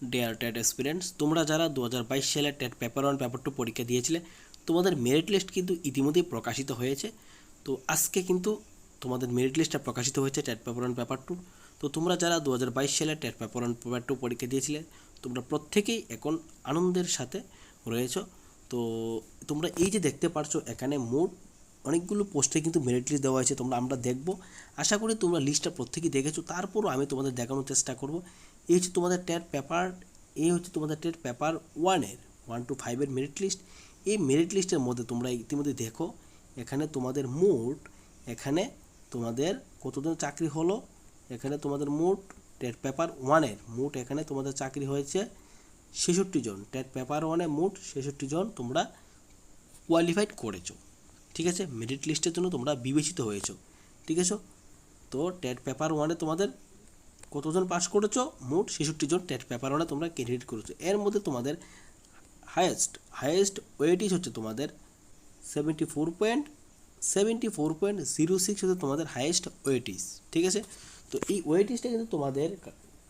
Deer TET experience, তোমরা যারা 2022 সালে টেট পেপার 1 পেপার 2 পরীক্ষা দিয়েছিলে তোমাদের মেরিট লিস্ট কিন্তু ইতিমধ্যেই প্রকাশিত হয়েছে। তো আজকে কিন্তু তোমাদের মেরিট লিস্টটা প্রকাশিত হয়েছে টেট পেপার 1 পেপার 2। তো তোমরা যারা 2022 সালে টেট পেপার 1 পেপার 2 পরীক্ষা দিয়েছিলে তোমরা প্রত্যেকেই এখন আনন্দের সাথে রয়েছো। তো তোমরা এই যে দেখতে পারছো এখানে মোট অনেকগুলো পোস্টে কিন্তু মেরিট লিস্ট দেওয়া হয়েছে, আমরা দেখব। আশা করি তোমরা লিস্টটা প্রত্যেকেই দেখেছো, তারপরও আমি তোমাদের দেখানোর চেষ্টা করব। এই হচ্ছে তোমাদের টেট পেপার, এই হচ্ছে তোমাদের টেট পেপার 1-এর 1 to 5-এর মেরিট লিস্ট। এই মেরিট লিস্টের মধ্যে তোমরা ইতিমধ্যে দেখো এখানে তোমাদের মোট, এখানে তোমাদের কতজন চাকরি হলো, এখানে তোমাদের মোট টেট পেপার 1-এর মোট এখানে তোমাদের চাকরি হয়েছে 66 জন। টেট পেপার 1-এ মোট 66 জন তোমরা কোয়ালিফাইড করেছো, ঠিক আছে, মেরিট লিস্টের জন্য তোমরা বিবেচিত হয়েছো, ঠিক আছে। তো টেট পেপার 1-এ তোমাদের কতজন পাস করেছো? মোট 66 জন টেট পেপার 1-এ তোমরা ক্যান্ডিডেট করেছো। এর মধ্যে তোমাদের হাইয়েস্ট ওয়েটেজ হচ্ছে তোমাদের 74.06 হচ্ছে তোমাদের হাইয়েস্ট ওয়েটেজ, ঠিক আছে। তো এই ওয়েটেজটা কিন্তু তোমাদের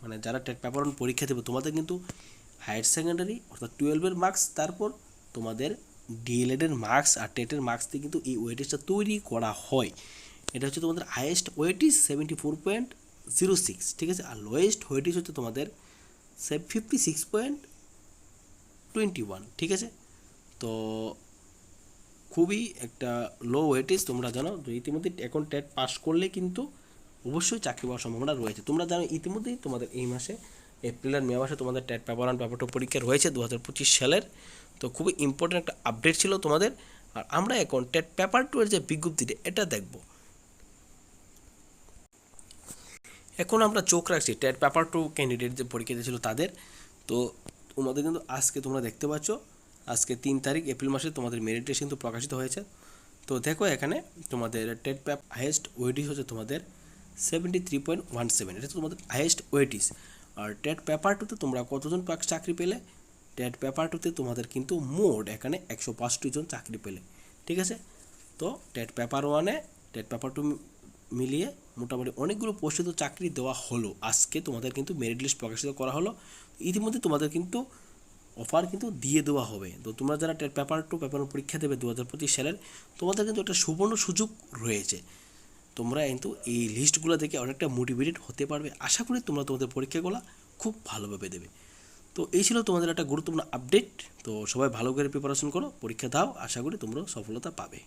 মানে যারা টেট পেপার 1 পরীক্ষা দেবে তোমাদের কিন্তু হায়ার সেকেন্ডারি অর্থাৎ 12-এর মার্কস, তারপর তোমাদের ডিএলএডের মার্কস আর টেটের মার্কস দিয়ে কিন্তু এই ওয়েটেজটা তৈরি করা হয়। এটা হচ্ছে তোমাদের হাইয়েস্ট ওয়েটেজ 74.06, ঠিক আছে। আর লোয়েস্ট ওয়েটেজ হচ্ছে তোমাদের 56.21, ঠিক আছে। তো খুবই একটা লো ওয়েটেজ, তোমরা জানো। তো ইতিমধ্যে এখন টেট পাস করলে কিন্তু অবশ্যই চাকরি পাওয়ার সম্ভাবনা রয়েছে। তোমরা জানো ইতিমধ্যেই তোমাদের এই মাসে এপ্রিল আর মে মাসে তোমাদের টেট পেপার 1 পেপার 2 পরীক্ষা রয়েছে 2025 সালের। তো খুবই ইম্পর্ট্যান্ট একটা আপডেট ছিল তোমাদের। আর আমরা এখন টেট পেপার 2 এর যে বিজ্ঞপ্তিটা এটা দেখব। এখন আমরা চোখ রাখছি টেট পেপার 2 ক্যান্ডিডেট যে পরীক্ষা দিয়েছিল তাদের। তো তোমাদের কিন্তু আজকে তোমরা দেখতে পাচ্ছ আজকে 3 তারিখ এপ্রিল মাসে তোমাদের মেরিট লিস্ট কিন্তু প্রকাশিত হয়েছে। তো দেখো এখানে তোমাদের টেট পেপার হাইয়েস্ট ওয়েটেজ হচ্ছে তোমাদের 73.17, এটা তোমাদের হাইয়েস্ট ওয়েটেজ। আর টেট পেপার 2-তে তোমরা কতজন চাকরি পেলে? টেট পেপার 2-তে তোমাদের কিন্তু মোট এখানে 105 জন চাকরি পেলে, ঠিক আছে। তো টেট পেপার 1-এ টেট পেপার 2 মিলিয়ে মোটামুটি অনেকগুলো পোস্টে তো চাকরি দেওয়া হলো। আজকে তোমাদের কিন্তু মেরিট লিস্ট প্রকাশিত করা হলো। ইতিমধ্যে তোমাদের কিন্তু অফার কিন্তু দিয়ে দেওয়া হবে। তো তোমরা যারা টেট পেপার 2 পেপার 1 পরীক্ষা দেবে 2025 সালের, তোমাদের কিন্তু একটা সুবর্ণ সুযোগ রয়েছে। তোমরা কিন্তু এই লিস্টগুলো দেখে অনেকটা মোটিভেটেড হতে পারবে। আশা করি তোমরা তোমাদের পরীক্ষাগুলো খুব ভালোভাবে দেবে। তো এই ছিল তোমাদের একটা গুরুত্বপূর্ণ আপডেট। তো সবাই ভালো করে প্রিপারেশন করো, পরীক্ষা দাও, আশা করি তোমরা সফলতা পাবে।